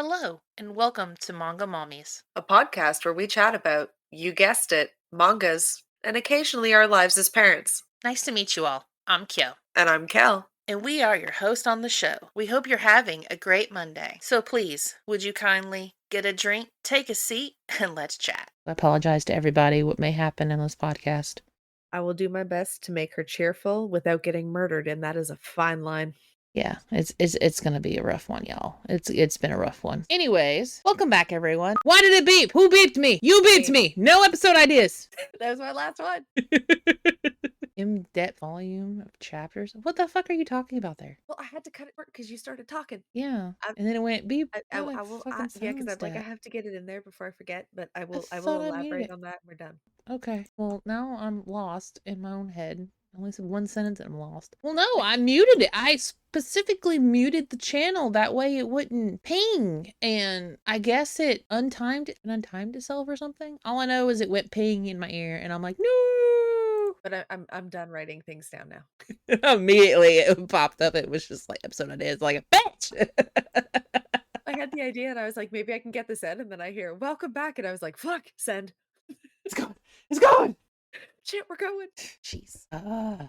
Hello, and welcome to Manga Mommies. A podcast where we chat about, you guessed it, mangas, and occasionally our lives as parents. Nice to meet you all. I'm Kyo, And I'm Kel. and we are your host on the show. We hope you're having a great Monday. So please, would you kindly get a drink, take a seat, and let's chat. I apologize to everybody what may happen in this podcast. I will do my best to make her cheerful without getting murdered, and that is a fine line. Yeah, it's gonna be a rough one, y'all. It's been a rough one. Anyways, welcome back, everyone. Why did it beep? Who beeped me? You beeped me. No episode ideas. That was my last one. In-depth volume of chapters. What the fuck are you talking about there? Well, I had to cut it short because you started talking. Yeah, and then it went beep. I will, yeah, because I have to get it in there before I forget. But I will elaborate on that. And we're done. Okay. Well, now I'm lost in my own head. I only said one sentence and I'm lost. Well, no, I muted it. I specifically muted the channel. That way it wouldn't ping. And I guess it untimed itself or something. All I know is it went ping in my ear and I'm like, no. But I'm done writing things down now. Immediately it popped up. It was just like episode ideas, like a bitch. I had the idea and I was like, maybe I can get this in. And then I hear, welcome back. And I was like, fuck, send. It's gone. It's gone. Shit, we're going. Jeez. I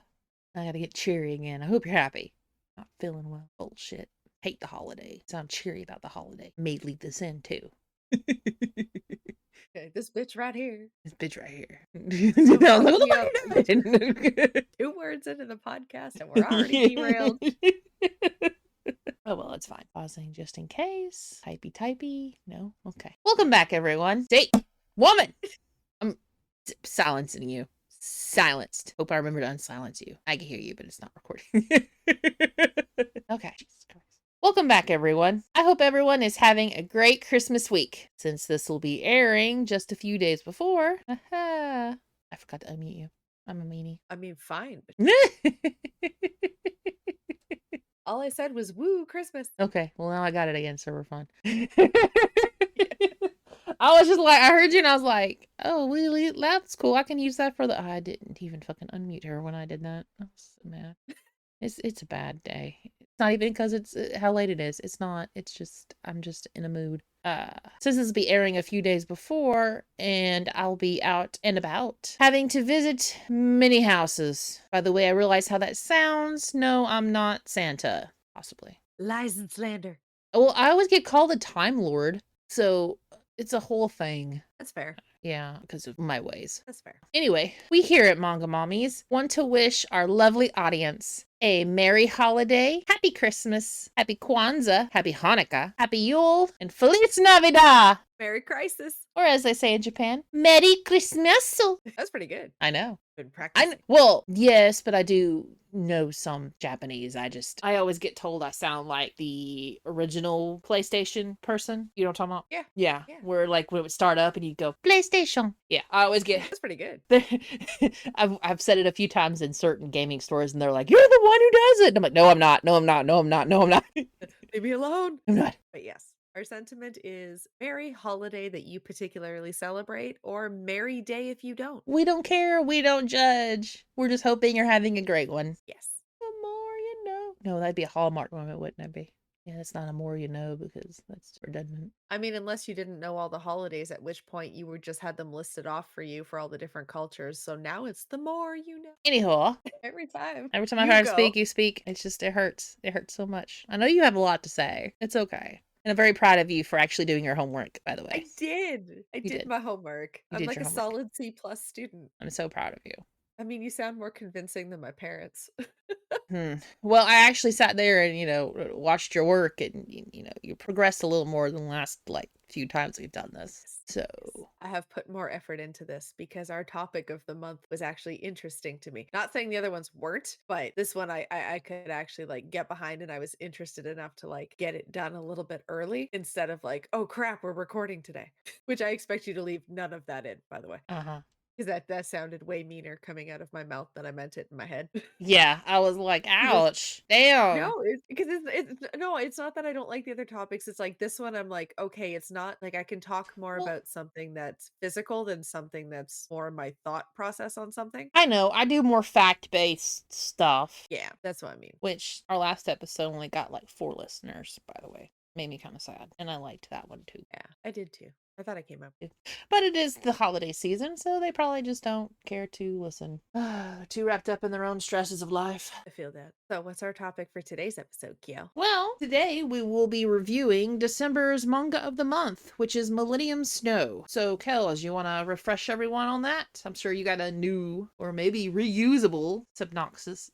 gotta get cheery again. I hope you're happy. Not feeling well. Bullshit. Hate the holiday. Sound cheery about the holiday. May leave this in too. Okay, this bitch right here. This bitch right here. What the fuck are you doing? 2 words into the podcast and we're already derailed. Oh, well, it's fine. Pausing just in case. Typey. No? Okay. Welcome back, everyone. Date. Woman! I'm silencing you. Silenced. Hope I remember to unsilence you. I can hear you, but it's not recording. Okay. Jesus Christ. Welcome back, everyone. I hope everyone is having a great Christmas week. Since this will be airing just a few days before. I forgot to unmute you. I'm a meanie. I mean, fine. All I said was, woo, Christmas. Okay, well, now I got it again, so we're fine. I was just like, I heard you and I was like, oh, really? That's cool. I can use that for the... I didn't even fucking unmute her when I did that. I was so mad. It's a bad day. It's not even because it's how late it is. It's not. It's just, I'm just in a mood. Since this will be airing a few days before, and I'll be out and about, having to visit many houses. By the way, I realize how that sounds. No, I'm not Santa. Possibly. Lies and slander. Well, I always get called a Time Lord, so it's a whole thing. That's fair. Yeah, because of my ways. That's fair. Anyway, we here at Manga Mommies want to wish our lovely audience a Merry Holiday, Happy Christmas, Happy Kwanzaa, Happy Hanukkah, Happy Yule, and Feliz Navidad! Merry Crisis. Or as they say in Japan, Merry Christmas! That's pretty good. I know. Good practice. Well, yes, but I do know some Japanese. I always get told I sound like the original PlayStation person. You know what I'm talking about? Yeah. Where like when it would start up and you'd go, PlayStation. Yeah, I always get... That's pretty good. I've said it a few times in certain gaming stores and they're like, you're the one who does it. And I'm like, no, I'm not. No, I'm not. No, I'm not. No, I'm not. Leave me alone. I'm not. But yes. Our sentiment is merry holiday that you particularly celebrate, or merry day if you don't. We don't care. We don't judge. We're just hoping you're having a great one. Yes. The more you know. No, that'd be a Hallmark moment, wouldn't it be? Yeah, that's not a more you know because that's redundant. I mean, unless you didn't know all the holidays, at which point you would just had them listed off for you for all the different cultures. So now it's the more you know. Anyhow. Every time I try to speak, you speak. It's just, it hurts. It hurts so much. I know you have a lot to say. It's okay. And I'm very proud of you for actually doing your homework, by the way. I did my homework. I'm like a solid C+ student. I'm so proud of you. I mean, you sound more convincing than my parents. Well, I actually sat there and, watched your work and, you progressed a little more than the last, few times we've done this. So I have put more effort into this because our topic of the month was actually interesting to me. Not saying the other ones weren't, but this one I could actually get behind, and I was interested enough to get it done a little bit early instead of oh crap, we're recording today, which I expect you to leave none of that in, by the way. Because that sounded way meaner coming out of my mouth than I meant it in my head. Yeah, I was like, ouch, damn. No, it's not that I don't like the other topics. It's like this one, I'm like, okay, it's not I can talk more about something that's physical than something that's more my thought process on something. I know, I do more fact-based stuff. Yeah, that's what I mean. Which our last episode only got 4 listeners, by the way. made me kind of sad. And I liked that one too. Yeah, I did too. I thought I came up. But it is the holiday season, so they probably just don't care to listen. Too wrapped up in their own stresses of life. I feel that. So, what's our topic for today's episode, Kyo? Well, today we will be reviewing December's manga of the month, which is Millennium Snow. So, Kels, you want to refresh everyone on that? I'm sure you got a new or maybe reusable synopsis,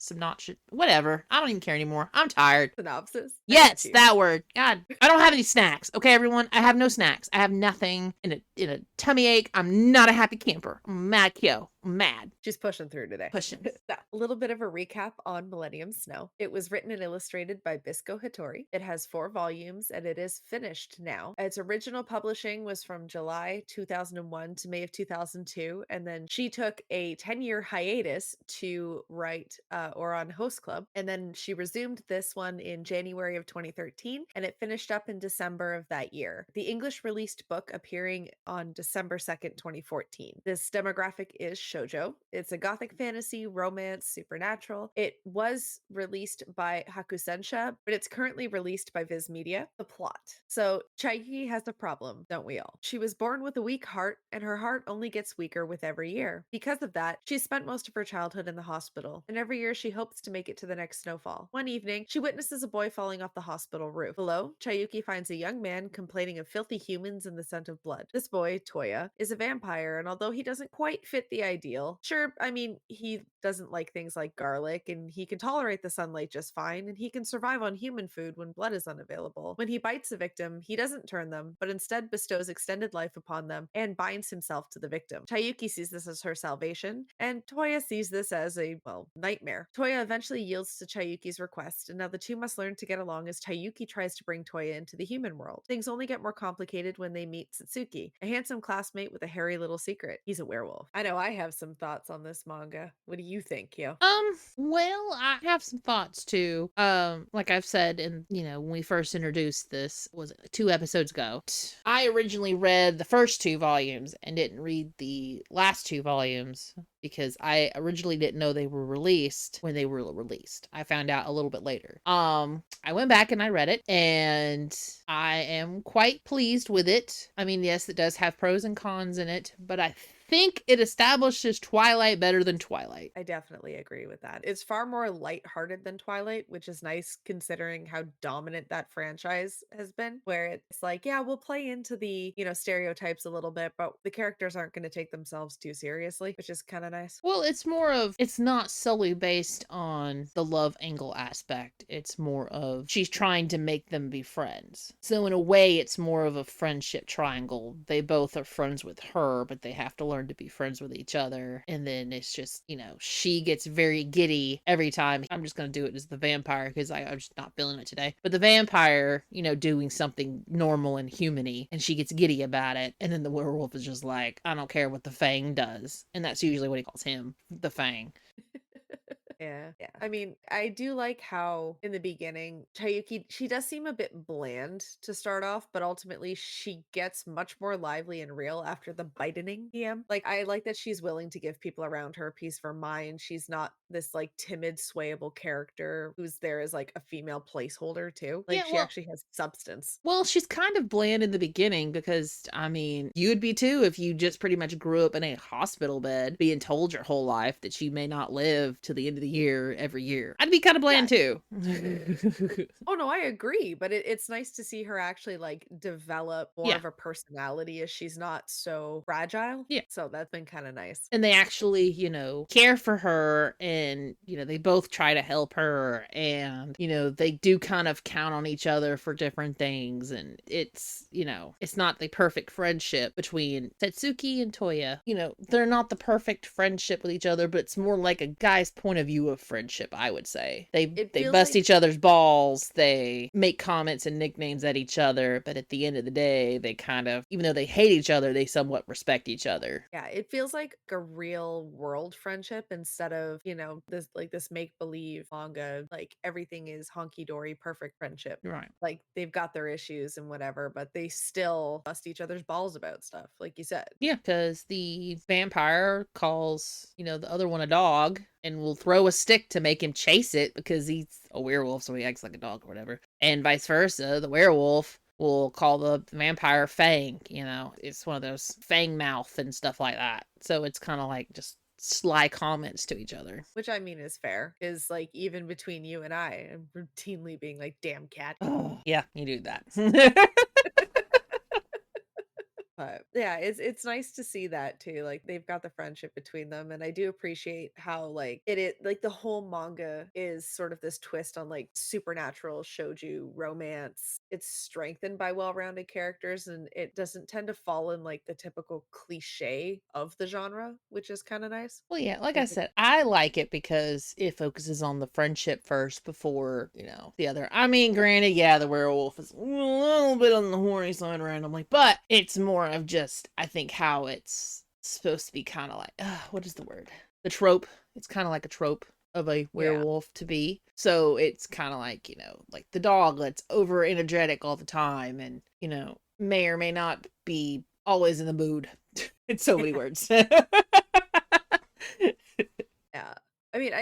whatever. I don't even care anymore. I'm tired. Synopsis? Yes, that word. God, I don't have any snacks. Okay, everyone, I have no snacks. I have nothing in a tummy ache. I'm not a happy camper. I'm mad, Kyo. I'm mad. She's pushing through today. Pushing. So, a little bit of a recap on Millennium Snow. It was written and illustrated by Bisco Hattori. It has 4 volumes and it is finished now. Its original publishing was from July 2001 to May of 2002, and then she took a 10-year hiatus to write on Host Club, and then she resumed this one in January of 2013, and it finished up in December of that year. The English released book appearing on December 2nd, 2014. This demographic is shoujo. It's a gothic fantasy, romance, supernatural. It was released by Hakusensha, but it's currently released by Viz Media. The plot. So, Chayuki has a problem, don't we all? She was born with a weak heart, and her heart only gets weaker with every year. Because of that, she spent most of her childhood in the hospital, and every year she hopes to make it to the next snowfall. One evening, she witnesses a boy falling off the hospital roof. Below, Chayuki finds a young man complaining of filthy humans and the scent of blood. This boy, Toya, is a vampire, and although he doesn't quite fit the ideal, sure, I mean, he doesn't like things like garlic, and he can tolerate the sunlight just fine, and he can survive on human food when blood is unavailable. When he bites a victim, he doesn't turn them, but instead bestows extended life upon them and binds himself to the victim. Chayuki sees this as her salvation, and Toya sees this as a, well, nightmare. Toya eventually yields to Chayuki's request, and now the two must learn to get along as Chayuki tries to bring Toya into the human world. Things only get more complicated when they meet Satsuki, a handsome classmate with a hairy little secret. He's a werewolf. I know I have some thoughts on this manga. What do you think, Yo? Well, I have some thoughts too. Like I've said when we first introduced this, was it 2 episodes ago? I originally read the first 2 volumes and didn't read the last 2 volumes because I originally didn't know they were released when they were released. I found out a little bit later. I went back and I read it, and I am quite pleased with it. I mean, yes, it does have pros and cons in it, but I think it establishes Twilight better than Twilight. I definitely agree with that. It's far more lighthearted than Twilight, which is nice considering how dominant that franchise has been, where it's like, yeah, we'll play into the, stereotypes a little bit, but the characters aren't going to take themselves too seriously, which is kind of nice. Well, it's not solely based on the love angle aspect. It's more of she's trying to make them be friends. So in a way, it's more of a friendship triangle. They both are friends with her, but they have to learn to be friends with each other. And then it's just, she gets very giddy every time. I'm just going to do it as the vampire because I'm just not feeling it today. But the vampire, doing something normal and human-y, and she gets giddy about it. And then the werewolf is just like, I don't care what the Fang does. And that's usually what he calls him, the Fang. Yeah. I mean, I do like how in the beginning, Chayuki, she does seem a bit bland to start off, but ultimately she gets much more lively and real after the bitening PM. Like, I like that she's willing to give people around her a piece of her mind. She's not this like timid, swayable character who's there as like a female placeholder too. Like, Yeah, she actually has substance. well, she's kind of bland in the beginning because, I mean, you would be too if you just pretty much grew up in a hospital bed being told your whole life that you may not live to the end of the year every year. I'd be kind of bland too. Oh no, I agree, but it's nice to see her actually like develop more of a personality as she's not so fragile. Yeah. So that's been kind of nice. And they actually, care for her, and, they both try to help her, and, they do kind of count on each other for different things. And it's, it's not the perfect friendship between Satsuki and Toya. They're not the perfect friendship with each other, but it's more like a guy's point of view of friendship, I would say. They bust each other's balls, they make comments and nicknames at each other, but at the end of the day, they kind of, even though they hate each other, they somewhat respect each other. Yeah, it feels like a real world friendship instead of, this make-believe manga, like everything is honky-dory, perfect friendship. Right. Like they've got their issues and whatever, but they still bust each other's balls about stuff, like you said. Yeah, because the vampire calls, the other one a dog and will throw throw a stick to make him chase it because he's a werewolf, so he acts like a dog or whatever. And vice versa, the werewolf will call the vampire Fang, It's one of those Fang mouth and stuff like that. So it's kind of like just sly comments to each other. Which I mean is fair, is like even between you and I, I'm routinely being like, damn cat. Oh, yeah, you do that. But yeah, it's nice to see that too. Like they've got the friendship between them, and I do appreciate how like it like the whole manga is sort of this twist on like supernatural shoujo romance. It's strengthened by well-rounded characters, and it doesn't tend to fall in like the typical cliche of the genre, which is kind of nice. Well, yeah, like I Like said, I like it because it focuses on the friendship first before, the other. I mean, granted, yeah, the werewolf is a little bit on the horny side randomly, but it's more of just, I think, how it's supposed to be kind of like, what is the word? The trope. It's kind of like a trope of a yeah, werewolf to be. So it's kind of like, like the dog that's over energetic all the time and, may or may not be always in the mood. It's so many words. yeah. I mean,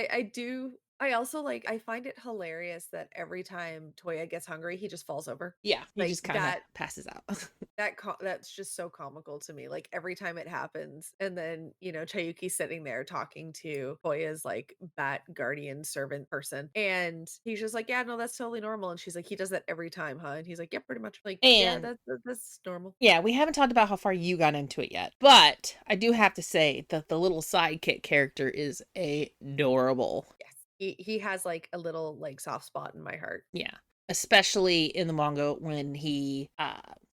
I also like I find it hilarious that every time Toya gets hungry, he just falls over. Yeah, he Like just kind of that passes out. that's just so comical to me. Like every time it happens, and then Chayuki's sitting there talking to Toya's like bat guardian servant person, and he's just like, "Yeah, no, that's totally normal." And she's like, "He does that every time, huh?" And he's like, "Yeah, pretty much." Like, "Yeah, And that's normal." yeah, we haven't talked about how far you got into it yet, but I do have to say that the little sidekick character is adorable. Yes, he has like a little like soft spot in my heart. Yeah. Especially in the manga when the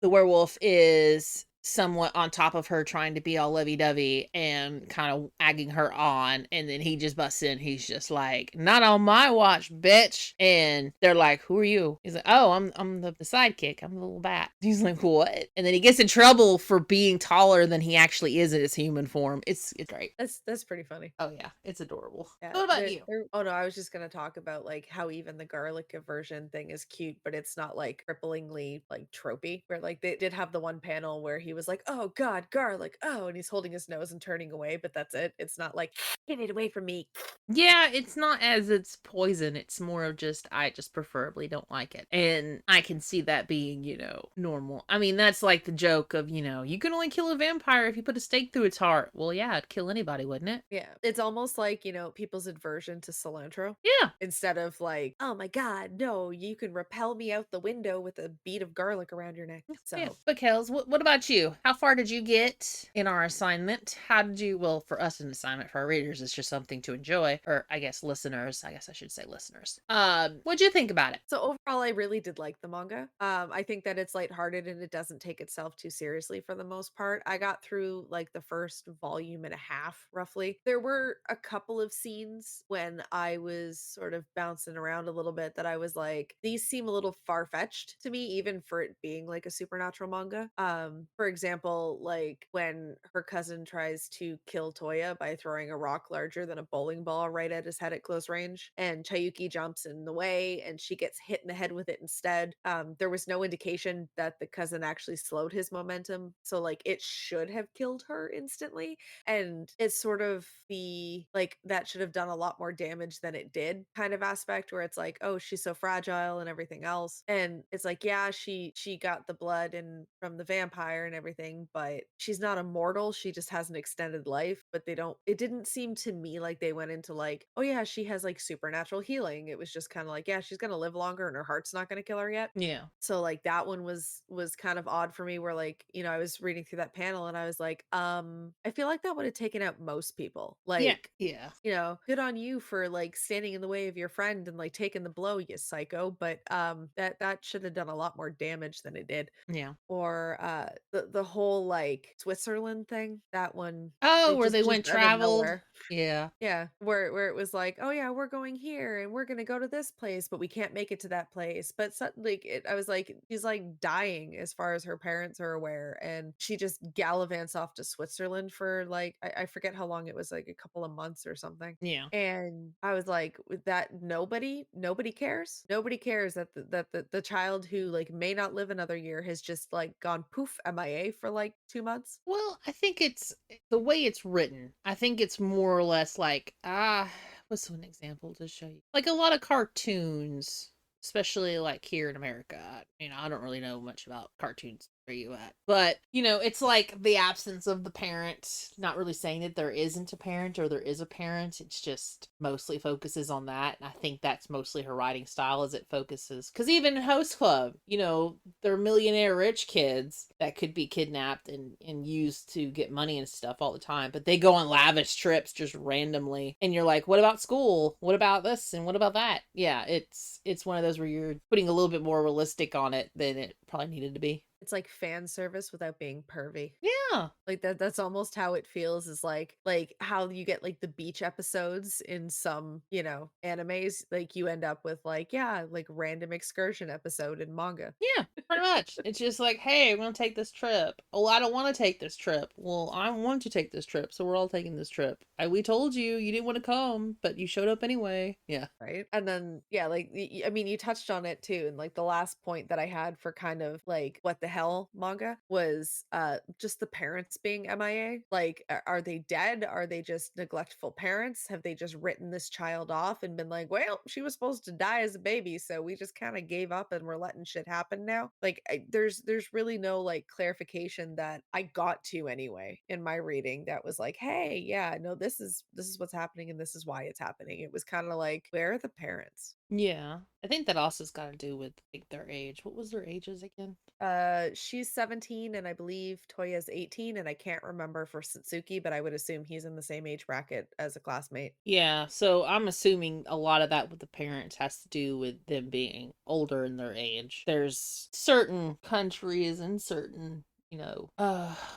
werewolf is somewhat on top of her trying to be all lovey-dovey and kind of egging her on, and then he just busts in. He's just like, "Not on my watch, bitch." And they're like, "Who are you?" He's like, "Oh, I'm the sidekick. I'm the little bat." He's like, "What?" And then he gets in trouble for being taller than he actually is in his human form. It's great. That's pretty funny. Oh yeah, it's adorable. Yeah, So what about you? oh no, I was just gonna talk about like how even the garlic aversion thing is cute, but it's not like cripplingly like tropey. Where like they did have the one panel where he was like, "Oh God, garlic!" Oh, and he's holding his nose and turning away, but that's it. It's not like get it away from me. Yeah, it's not as it's poison. It's more of just, I just preferably don't like it. And I can see that being, normal. I mean, that's like the joke of, you can only kill a vampire if you put a stake through its heart. Well, yeah, it'd kill anybody, wouldn't it? Yeah, it's almost like people's aversion to cilantro. Yeah. Instead of like, oh my God, no, you can repel me out the window with a bead of garlic around your neck. Yeah. So But Kels, what about you? How far did you get in our assignment? How did you, well, for us, an assignment, for our readers, it's just something to enjoy. Or I guess listeners, I guess I should say listeners. What'd you think about it? So overall, I really did like the manga. I think that it's lighthearted and it doesn't take itself too seriously for the most part. I got through like the first volume and a half, roughly. There were a couple of scenes when I was sort of bouncing around a little bit that I was like, these seem a little far-fetched to me, even for it being like a supernatural manga. For example, like when her cousin tries to kill Toya by throwing a rock larger than a bowling ball right at his head at close range, and Chayuki jumps in the way and she gets hit in the head with it instead. There was no indication that the cousin actually slowed his momentum, so like it should have killed her instantly. And it's sort of the like that should have done a lot more damage than it did kind of aspect, where it's like, oh, she's so fragile and everything else. And it's like, yeah, she got the blood and from the vampire and everything, but she's not immortal. She just has an extended life. But it didn't seem to me like they went into like, oh yeah, she has like supernatural healing. It was just kind of like, yeah, she's gonna live longer and her heart's not gonna kill her yet. Yeah. So like that one was kind of odd for me, where like, I was reading through that panel and I was like, I feel like that would have taken out most people. Yeah. Like, Yeah. good on you for like standing in the way of your friend and like taking the blow, you psycho. But that should have done a lot more damage than it did. Yeah. Or the whole like Switzerland thing, that one, Oh, it where they just went out of traveled. nowhere. Yeah. Yeah, where it was like, "Oh yeah, we're going here and we're gonna go to this place, but we can't make it to that place." But like I was like, she's like dying as far as her parents are aware, and she just gallivants off to Switzerland for like I forget how long it was, like a couple of months or something. Yeah. And I was like, with that, nobody cares. Nobody cares that the child who like may not live another year has just like gone poof MIA for like 2 months. Well, I think it's the way it's written. I think it's more or less like, what's one example to show you? Like a lot of cartoons, especially like here in America. I don't really know much about cartoons where you at, but it's like the absence of the parent. Not really saying that there isn't a parent or there is a parent. It's just mostly focuses on that, and I think that's mostly her writing style. As it focuses, because even in Host Club, they're millionaire rich kids that could be kidnapped and used to get money and stuff all the time, but they go on lavish trips just randomly, and you're like, what about school? What about this and what about that? Yeah, it's one of those where you're putting a little bit more realistic on it than it probably needed to be. It's like fan service without being pervy. Yeah. Like that's almost how it feels, is like how you get like the beach episodes in some, animes. Like you end up with like, yeah, like random excursion episode in manga. Yeah, pretty much. It's just like, hey, we're gonna take this trip. Oh, I don't want to take this trip. Well, I want to take this trip, so we're all taking this trip. We told you you didn't want to come, but you showed up anyway. Yeah. Right. And then, yeah, like, I mean, you touched on it too. And like the last point that I had for kind of like what the hell manga was just the parents being MIA. Like, are they dead? Are they just neglectful parents? Have they just written this child off and been like, well, she was supposed to die as a baby, so we just kind of gave up and we're letting shit happen now? Like, there's really no like clarification that I got to anyway in my reading that was like, hey, yeah, no, this is what's happening and this is why it's happening. It was kind of like, where are the parents? Yeah. I think that also's got to do with like their age. What was their ages again? She's 17 and I believe Toya's 18, and I can't remember for Satsuki, but I would assume he's in the same age bracket as a classmate. Yeah, so I'm assuming a lot of that with the parents has to do with them being older in their age. There's certain countries and certain,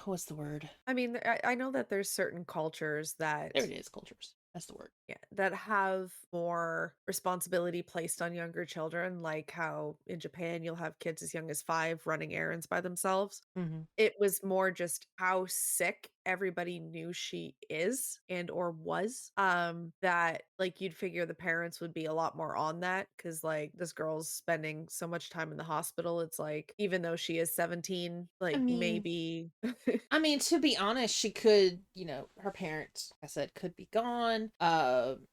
what's the word? I mean, I know that there's certain cultures that, There it is, cultures. That's the word. yeah, that have more responsibility placed on younger children, like how in Japan you'll have kids as young as 5 running errands by themselves. Hmm. It was more just how sick everybody knew she is and or was, that, like, you'd figure the parents would be a lot more on that because like, this girl's spending so much time in the hospital, it's like, even though she is 17, I like, mean, maybe to be honest, she could, her parents, like I said, could be gone.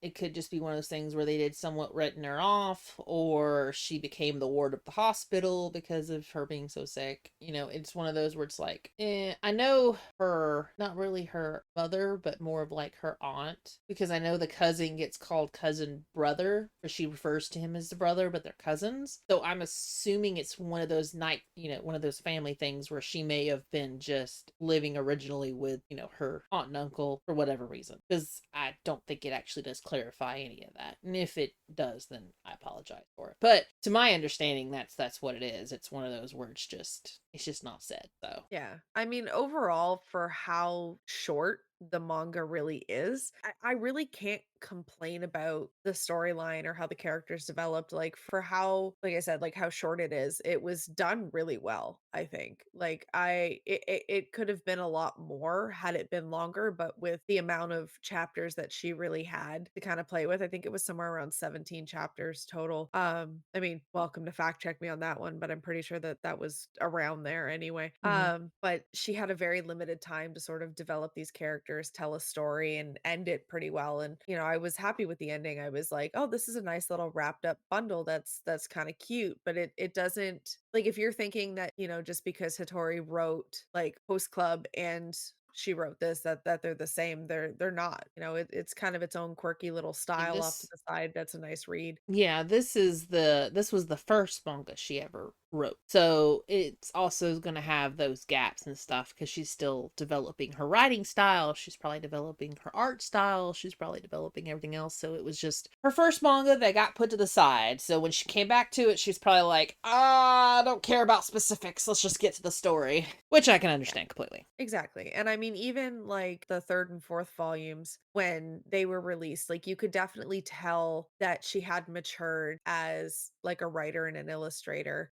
It could just be one of those things where they did somewhat written her off, or she became the ward of the hospital because of her being so sick. It's one of those where it's like, I know her, not really her mother, but more of like her aunt, because I know the cousin gets called cousin brother, or she refers to him as the brother, but they're cousins. So I'm assuming it's one of those one of those family things where she may have been just living originally with, her aunt and uncle for whatever reason. Because I don't think it actually does clarify any of that. And if it does, then I apologize for it. But to my understanding, that's what it is. It's one of those where it's just not said. So yeah. I mean, overall, for how short the manga really is, I really can't complain about the storyline or how the characters developed. Like, for how, like I said, like how short it is, it was done really well, I think. Like, it could have been a lot more had it been longer, but with the amount of chapters that she really had to kind of play with, I think it was somewhere around 17 chapters total. I mean, welcome to fact check me on that one, but I'm pretty sure that that was around there anyway. mhm. But she had a very limited time to sort of develop these characters, tell a story, and end it pretty well. And I was happy with the ending. I was like, oh, this is a nice little wrapped up bundle. That's kind of cute, but it doesn't, like, if you're thinking that just because Hattori wrote like Host Club and she wrote this, that they're the same, they're not. It's kind of its own quirky little Like style off to this. the side. That's a nice read. Yeah, this was the first manga she ever wrote. So it's also going to have those gaps and stuff because she's still developing her writing style. She's probably developing her art style. She's probably developing everything else. So it was just her first manga that got put to the side. So when she came back to it, she's probably like, I don't care about specifics. Let's just get to the story, which I can understand completely. Exactly. And I mean, even like the third and fourth volumes, when they were released, like you could definitely tell that she had matured as like a writer and an illustrator,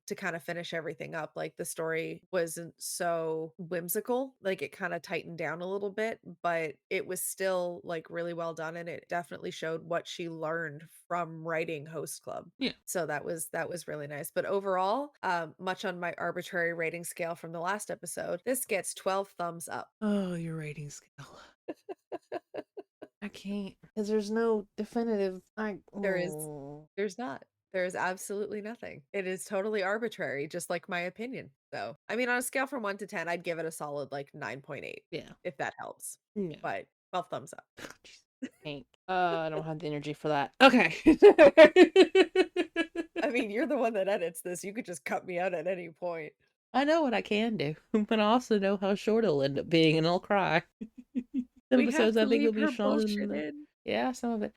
to kind of finish everything up. Like the story wasn't so whimsical, like it kind of tightened down a little bit, but it was still like really well done. And it definitely showed what she learned from writing Host Club. Yeah. So that was really nice. But overall, much on my arbitrary rating scale from the last episode, this gets 12 thumbs up. Oh, your rating scale. I can't, because there's no definitive. There is there's not. There is absolutely nothing. It is totally arbitrary, just like my opinion. So, I mean, on a scale from 1 to 10, I'd give it a solid like 9.8, Yeah. if that helps. No. But 12 thumbs up. Jeez, can't. I don't have the energy for that. Okay. I mean, you're the one that edits this. You could just cut me out at any point. I know what I can do, but I also know how short it'll end up being, and I'll cry. Some We have episodes I to think will leave be her shorter than bullshit the. in. Yeah, some of it.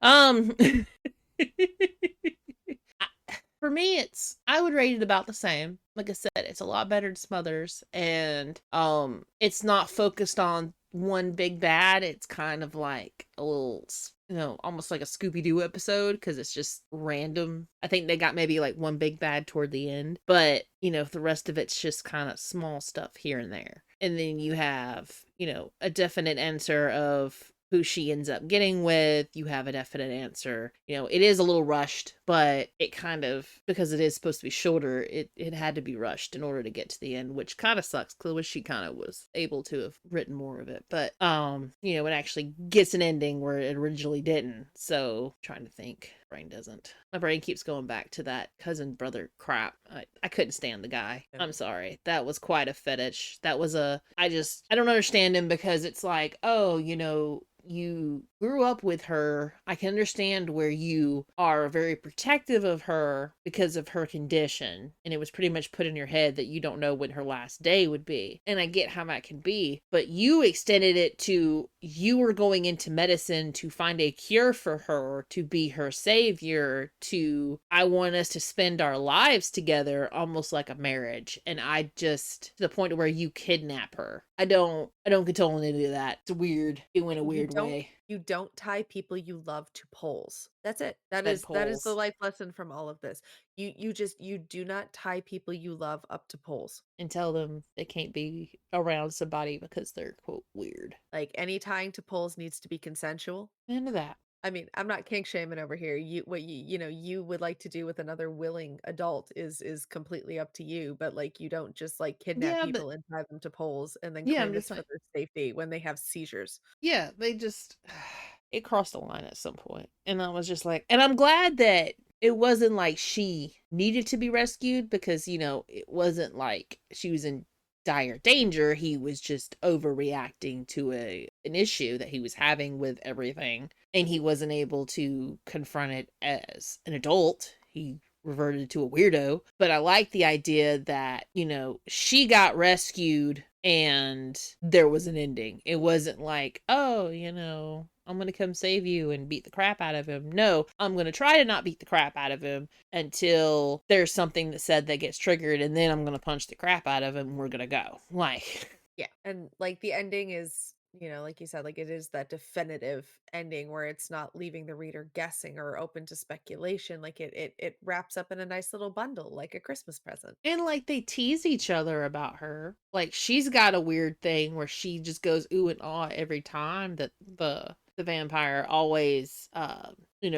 For me, I would rate it about the same. Like I said, it's a lot better than Smothers, and it's not focused on one big bad. It's kind of like a little, almost like a Scooby Doo episode, because it's just random. I think they got maybe like one big bad toward the end, but the rest of it's just kind of small stuff here and there. And then you have a definite answer of who she ends up getting with. You have a definite answer. It is a little rushed, but it kind of, because it is supposed to be shorter, it had to be rushed in order to get to the end, which kind of sucks, because I wish she kind of was able to have written more of it. But it actually gets an ending where it originally didn't. So trying to think. My brain keeps going back to that cousin brother crap. I couldn't stand the guy. I'm sorry. That was quite a fetish. I don't understand him, because it's like, oh, you grew up with her. I can understand where you are very protective of her because of her condition. And it was pretty much put in your head that you don't know when her last day would be. And I get how that can be. But you extended it to, you were going into medicine to find a cure for her, to be her savior, to, I want us to spend our lives together, almost like a marriage. And I just, to the point where you kidnap her. I don't condone any of that. It's weird. It went a weird way. You don't tie people you love to poles. That's it. That is Bedpoles. the life lesson from all of this. You do not tie people you love up to poles. And tell them they can't be around somebody because they're, quote, weird. Like, any tying to poles needs to be consensual. Into that. I mean, I'm not kink shaming over here. You would like to do with another willing adult is completely up to you, but like, you don't just like kidnap Yeah, but people and tie them to poles and then yeah, claim I'm just it's for saying. their safety when they have seizures. Yeah, they just it crossed the line at some point. And I was just like, and I'm glad that it wasn't like she needed to be rescued, because it wasn't like she was in dire danger. He was just overreacting to an issue that he was having with everything, and he wasn't able to confront it as an adult. He reverted to a weirdo. But I like the idea that she got rescued and there was an ending. It wasn't like, oh, I'm going to come save you and beat the crap out of him. No, I'm going to try to not beat the crap out of him until there's something that said that gets triggered, and then I'm going to punch the crap out of him and we're going to go. Like, Yeah. And like, the ending is, like you said, like, it is that definitive ending where it's not leaving the reader guessing or open to speculation. Like, it wraps up in a nice little bundle, like a Christmas present. and like they tease each other about her. Like, she's got a weird thing where she just goes ooh and ah every time that the vampire always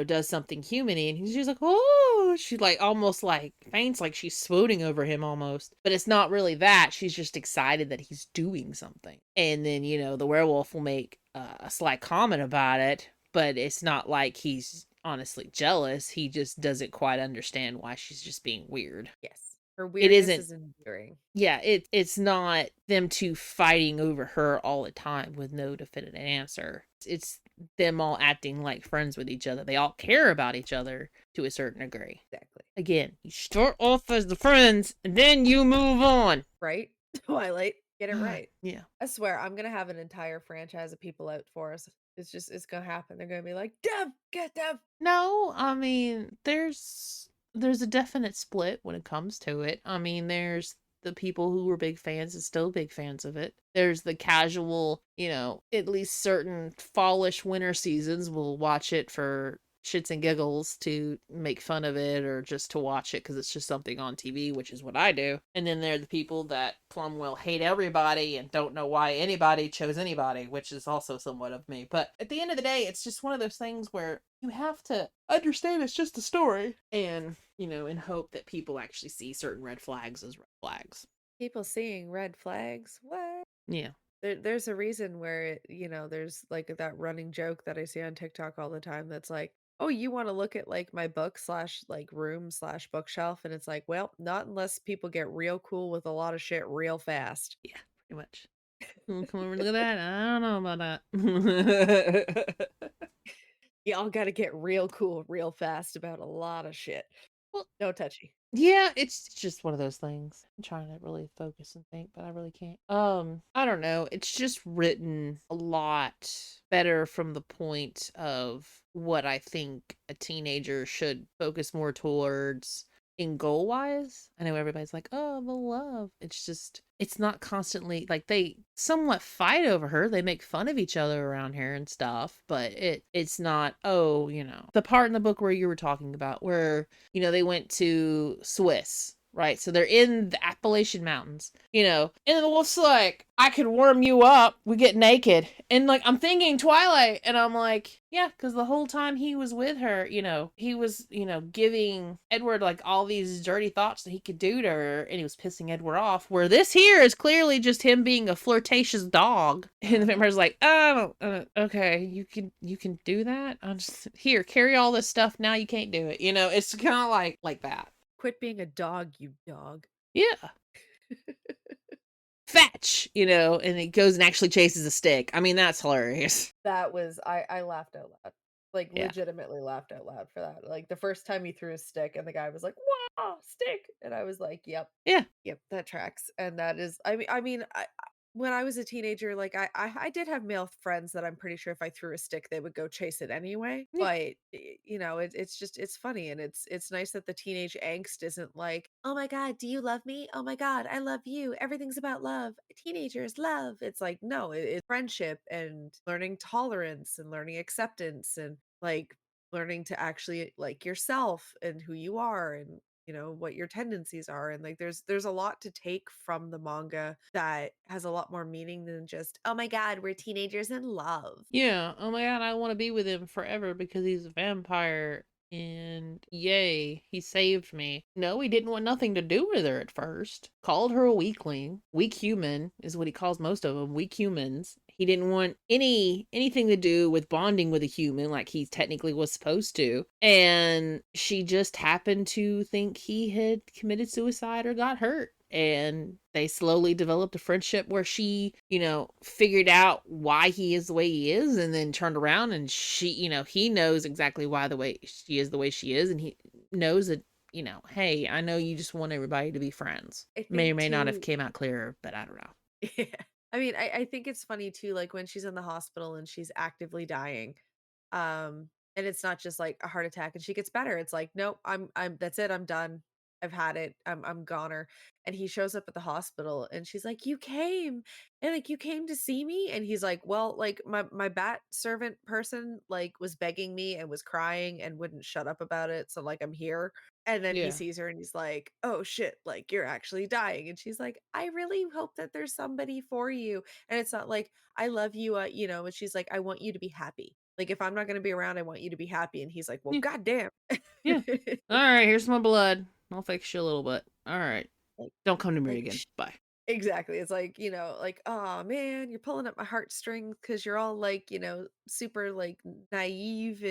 does something human-y, and she's like, oh, she like almost like faints, like she's swooning over him almost. But it's not really that. She's just excited that he's doing something. And then the werewolf will make a slight comment about it, but it's not like he's honestly jealous. He just doesn't quite understand why she's just being weird. Yes. Her It weirdness isn't. is endearing. Yeah, it's not them two fighting over her all the time with no definitive answer. It's them all acting like friends with each other. They all care about each other to a certain degree. Exactly. Again, you start off as the friends and then you move on. Right? Twilight. Get it right. Yeah. I swear, I'm gonna have an entire franchise of people out for us. It's gonna happen. They're gonna be like, Dev, get Dev. No, I mean, there's a definite split when it comes to it. I mean, there's the people who were big fans and still big fans of it. There's the casual, at least certain fallish winter seasons will watch it for shits and giggles, to make fun of it or just to watch it because it's just something on TV, which is what I do. And then there are the people that plumb well hate everybody and don't know why anybody chose anybody, which is also somewhat of me. But at the end of the day, it's just one of those things where you have to understand it's just a story, and in hope that people actually see certain red flags as red flags. People seeing red flags. What? Yeah. There's a reason where, there's like that running joke that I see on TikTok all the time that's like, "Oh, you wanna look at like my book slash like room slash bookshelf?" And it's like, well, not unless people get real cool with a lot of shit real fast. Yeah, pretty much. Come over and look at that. I don't know about that. Y'all gotta get real cool real fast about a lot of shit. Well, No touchy. yeah, it's just one of those things. I'm trying to really focus and think, but I really can't. I don't know. It's just written a lot better from the point of what I think a teenager should focus more towards in goal wise. I know everybody's like, oh, the love. It's just, it's not constantly like they somewhat fight over her. They make fun of each other around here and stuff, but it's not, oh, the part in the book where you were talking about where they went to Swiss, right? So they're in the Appalachian Mountains, and the wolf's like, I could warm you up. We get naked. And like, I'm thinking Twilight, and I'm like, yeah, because the whole time he was with her, he was, giving Edward like all these dirty thoughts that he could do to her, and he was pissing Edward off. Where this here is clearly just him being a flirtatious dog. And the vampire's like, oh, okay, you can do that. I'm just here, carry all this stuff. Now you can't do it. It's kind of like that. Quit being a dog, you dog. Yeah. Fetch, and it goes and actually chases a stick. I mean, that's hilarious. That was I laughed out loud. Like, Yeah. legitimately laughed out loud for that. Like, the first time he threw a stick and the guy was like, "Wow, stick!" And I was like, "Yep, Yeah. yep, that tracks." And that is, I when I was a teenager, like, I did have male friends that I'm pretty sure if I threw a stick, they would go chase it anyway. Yeah. But it's just it's funny, and it's nice that the teenage angst isn't like, "Oh my god, do you love me? Oh my god, I love you. Everything's about love. Teenagers love." It's like, no, it's friendship and learning tolerance and learning acceptance and like learning to actually like yourself and who you are and what your tendencies are, and like there's a lot to take from the manga that has a lot more meaning than just, oh my god, we're teenagers in love. Yeah. Oh my god, I want to be with him forever because he's a vampire. And yay, he saved me. No, he didn't want nothing to do with her at first. Called her a weakling. Weak human is what he calls most of them. Weak humans. He didn't want anything to do with bonding with a human like he technically was supposed to. And she just happened to think he had committed suicide or got hurt. And they slowly developed a friendship where she, figured out why he is the way he is, and then turned around and she, he knows exactly why the way she is, and he knows that, hey, I know you just want everybody to be friends. I May or think may not have too. came out clearer, but I don't know. Yeah. I mean, I think it's funny too, like when she's in the hospital and she's actively dying. And it's not just like a heart attack and she gets better. It's like, nope, I'm that's it, I'm done. I've had it. I'm goner. And he shows up at the hospital and she's like, "You came. And like you came to see me?" And he's like, "Well, like my bat servant person like was begging me and was crying and wouldn't shut up about it. So like I'm here." And then he Yeah. sees her and he's like, "Oh shit, like you're actually dying." And she's like, "I really hope that there's somebody for you." And it's not like, "I love you," and she's like, "I want you to be happy. Like if I'm not gonna be around, I want you to be happy." And he's like, "Well, Yeah. goddamn." Yeah. All right, here's my blood. I'll fix you a little bit. All right. Like Don't come to me like again. Bye. exactly. It's like, like, "Oh man, you're pulling at my heartstrings because you're all like, super like naive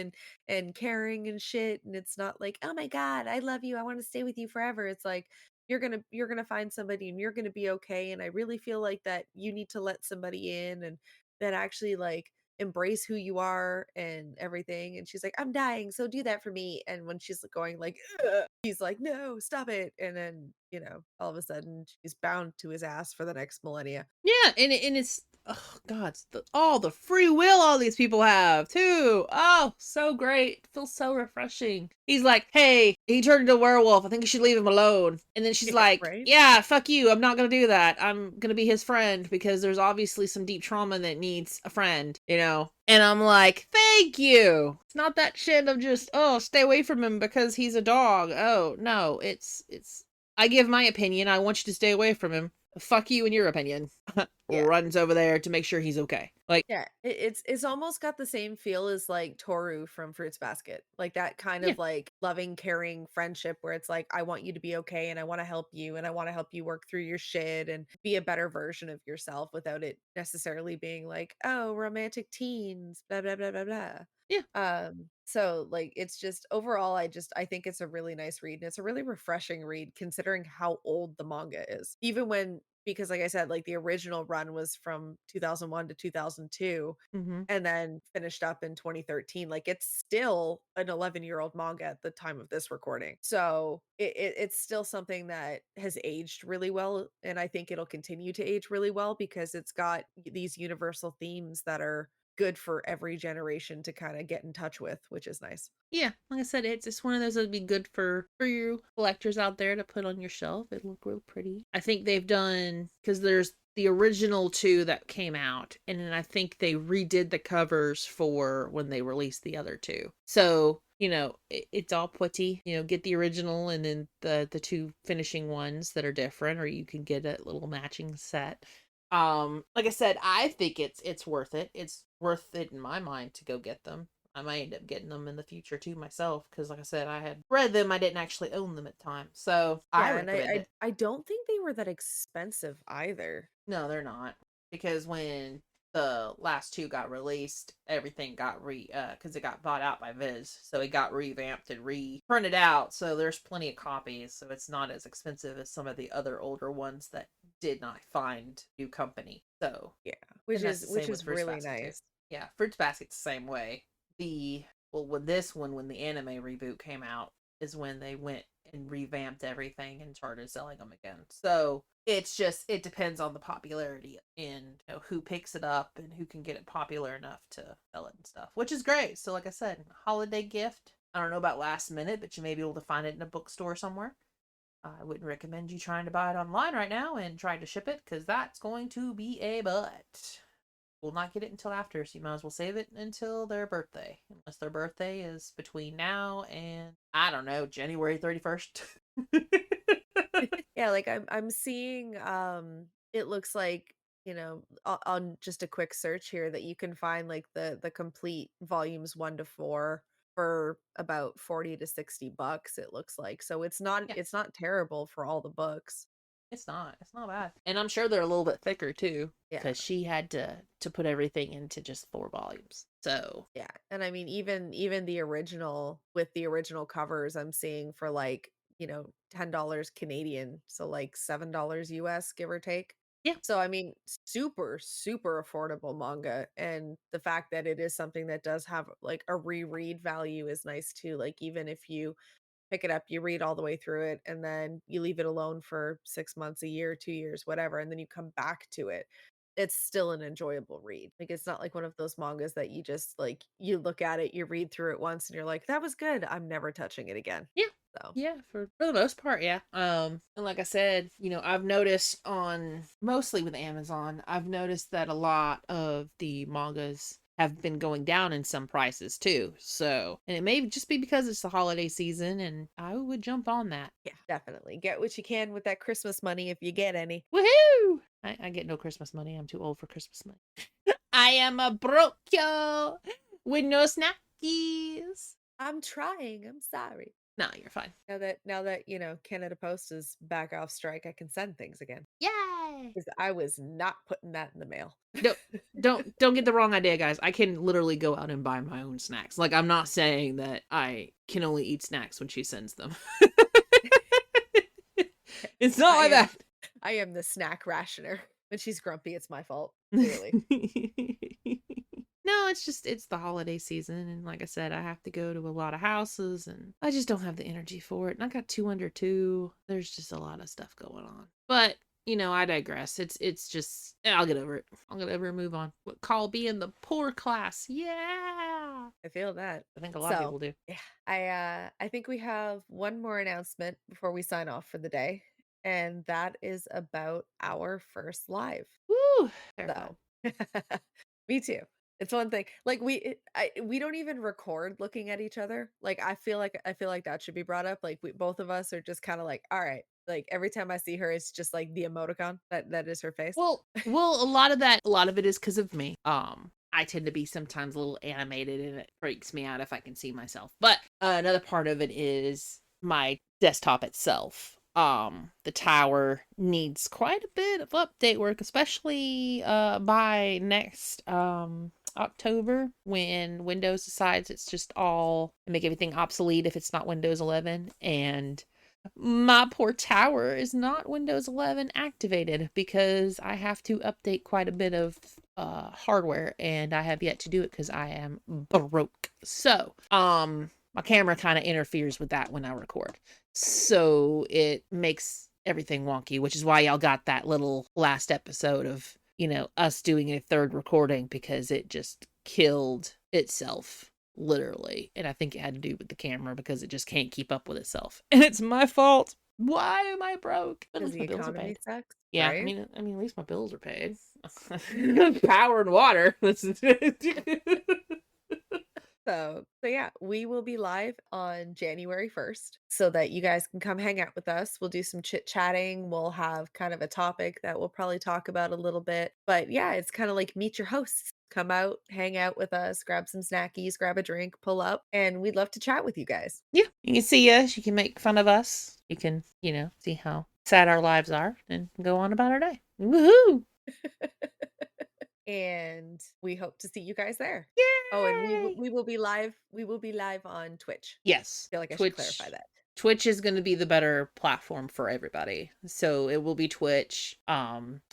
and caring and shit." And it's not like, "Oh my God, I love you. I want to stay with you forever." It's like you're gonna find somebody and you're gonna be okay. And I really feel like that you need to let somebody in and that actually like embrace who you are and everything. And she's like, "I'm dying, so do that for me." And when she's going like, "Ugh," he's like, "No, stop it." And then, all of a sudden she's bound to his ass for the next millennia. Yeah, and it's, oh god, it's all the free will all these people have too. Oh, so great. It feels so refreshing. He's like, hey, he turned into a werewolf. I think you should leave him alone. And then she's Yeah, like, right? yeah, fuck you. I'm not gonna do that. I'm gonna be his friend because there's obviously some deep trauma that needs a friend. And I'm like, thank you. It's not that shit of just, oh, stay away from him because he's a dog. Oh, no, it's I give my opinion. I want you to stay away from him. Fuck you and your opinion. Yeah. runs over there to make sure he's okay. Like, Yeah, it's almost got the same feel as, like, Toru from Fruits Basket, like, that kind yeah, of, like, loving, caring friendship where it's like, "I want you to be okay, and I wanna help you, and I wanna help you work through your shit and be a better version of yourself," without it necessarily being like, "Oh, romantic teens, blah, blah, blah, blah, blah." yeah, So, like, it's just overall, I think it's a really nice read, and it's a really refreshing read considering how old the manga is. Even when because like I said, like, the original run was from 2001 to 2002 hmm and then finished up in 2013. Like, it's still an 11-year-old manga at the time of this recording. So, it's still something that has aged really well, and I think it'll continue to age really well because it's got these universal themes that are good for every generation to kinda get in touch with, which is nice. yeah. Like I said, it's one of those that'd be good for you collectors out there to put on your shelf. It'd look real pretty. I think they've done because there's the original two that came out, and then I think they redid the covers for when they released the other two. So it's all putty. Get the original and then the two finishing ones that are different, or you can get a little matching set. Like I said, I think it's worth it. It's worth it in my mind to go get them. I might end up getting them in the future too myself because, like I said, I had read them. I didn't actually own them at the time, so I Yeah, and I recommend I it. I don't think they were that expensive either. No, they're not, because when the last two got released, everything got because it got bought out by Viz, so it got revamped and reprinted out. So there's plenty of copies, so it's not as expensive as some of the other older ones that did not find new company. So, Yeah, and that's the which same with is Fruits really Basket too. nice. Yeah, Fruits Basket's the same way. The well, when this one, when the anime reboot came out, is when they went and revamped everything and started selling them again. So it depends on the popularity and who picks it up and who can get it popular enough to sell it and stuff, which is great. So like I said, holiday gift. I don't know about last minute, but you may be able to find it in a bookstore somewhere. I wouldn't recommend you trying to buy it online right now and try to ship it because that's going to be a butt. We'll not get it until after, so you might as well save it until their birthday. Unless their birthday is between now and, I don't know, January 31st. Yeah, like I'm seeing it looks like, on just a quick search here that you can find like the complete volumes 1 to 4 for about 40 to 60 bucks it looks like. So Yeah, it's not terrible for all the books. it's not. It's not bad. And I'm sure they're a little bit thicker too, Yeah. because she had to put everything into just 4 volumes. So, Yeah. And I mean even the original with the original covers I'm seeing for like, $10 Canadian, so like $7 US give or take. yeah, So I mean super super affordable manga, and the fact that it is something that does have like a reread value is nice too. Like even if you pick it up, you read all the way through it, and then you leave it alone for 6 months, a year, 2 years, whatever, and then you come back to it. It's still an enjoyable read. Like, it's not like one of those mangas that you just, like, you look at it, you read through it once, and you're like, "That was good. I'm never touching it again." yeah. So, Yeah, for the most part, yeah. And like I said, I've noticed on mostly with Amazon, I've noticed that a lot of the mangas have been going down in some prices too. So, and it may just be because it's the holiday season, and I would jump on that. yeah, definitely. Get what you can with that Christmas money if you get any. Woohoo! I get no Christmas money. I'm too old for Christmas money. I am a broke yo with no snackies. I'm trying, I'm sorry. No, you're fine. Now that, Canada Post is back off strike, I can send things again. Yay! 'Cause I was not putting that in the mail. Don't don't get the wrong idea, guys. I can literally go out and buy my own snacks. Like, I'm not saying that I can only eat snacks when she sends them. It's not I like am that. I am the snack rationer. When she's grumpy, it's my fault, clearly. No, it's the holiday season, and like I said, I have to go to a lot of houses, and I just don't have the energy for it. And I got two under two. There's just a lot of stuff going on. But I digress. It's just I'll get over it. I'll get over it and move on. What call being the poor class? Yeah, I feel that. I think a lot of So, people do. yeah, I think we have one more announcement before we sign off for the day, and that is about our first live. Woo! Terrified. So, me too. It's one thing. Like we don't even record looking at each other. Like I feel like that should be brought up. Like we both of us are just kind of like, all right. Like every time I see her, it's just like the emoticon that is her face. Well, a lot of it is because of me. I tend to be sometimes a little animated, and it freaks me out if I can see myself. But another part of it is my desktop itself. The tower needs quite a bit of update work, especially by next October, when Windows decides it's just all make everything obsolete if it's not Windows 11. And my poor tower is not Windows 11 activated because I have to update quite a bit of hardware, and I have yet to do it because I am broke. So, my camera kind of interferes with that when I record. So it makes everything wonky, which is why y'all got that little last episode of, us doing a third recording, because it just killed itself, literally. And I think it had to do with the camera because it just can't keep up with itself. And it's my fault. Why am I broke? But at Because least the my bills are economy paid. sucks, Yeah, I right? mean, at least my bills are paid. Power and water. So yeah, we will be live on January 1st so that you guys can come hang out with us. We'll do some chit-chatting. We'll have kind of a topic that we'll probably talk about a little bit. But yeah, it's kind of like meet your hosts. Come out, hang out with us, grab some snackies, grab a drink, pull up, and we'd love to chat with you guys. Yeah, you can see us. You can make fun of us. You can, see how sad our lives are and go on about our day. Woohoo! And we hope to see you guys there. Oh, and Yay! we will be live. We will be live on Twitch. Yes, Feel like I should clarify that. Twitch is going to be the better platform for everybody. So it will be Twitch.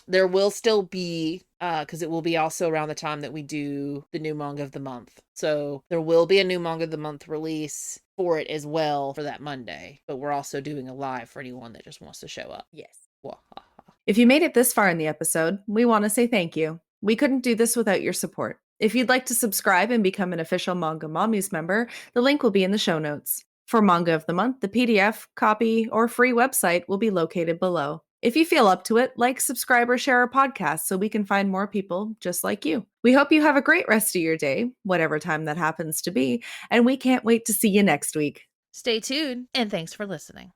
There will still be, because it will be also around the time that we do the new manga of the month. So there will be a new manga of the month release for it as well for that Monday. But we're also doing a live for anyone that just wants to show up. Yes. Wahaha. If you made it this far in the episode, we want to say thank you. We couldn't do this without your support. If you'd like to subscribe and become an official Manga Mommies member, the link will be in the show notes. For Manga of the Month, the PDF, copy, or free website will be located below. If you feel up to it, like, subscribe, or share our podcast so we can find more people just like you. We hope you have a great rest of your day, whatever time that happens to be, and we can't wait to see you next week. Stay tuned, and thanks for listening.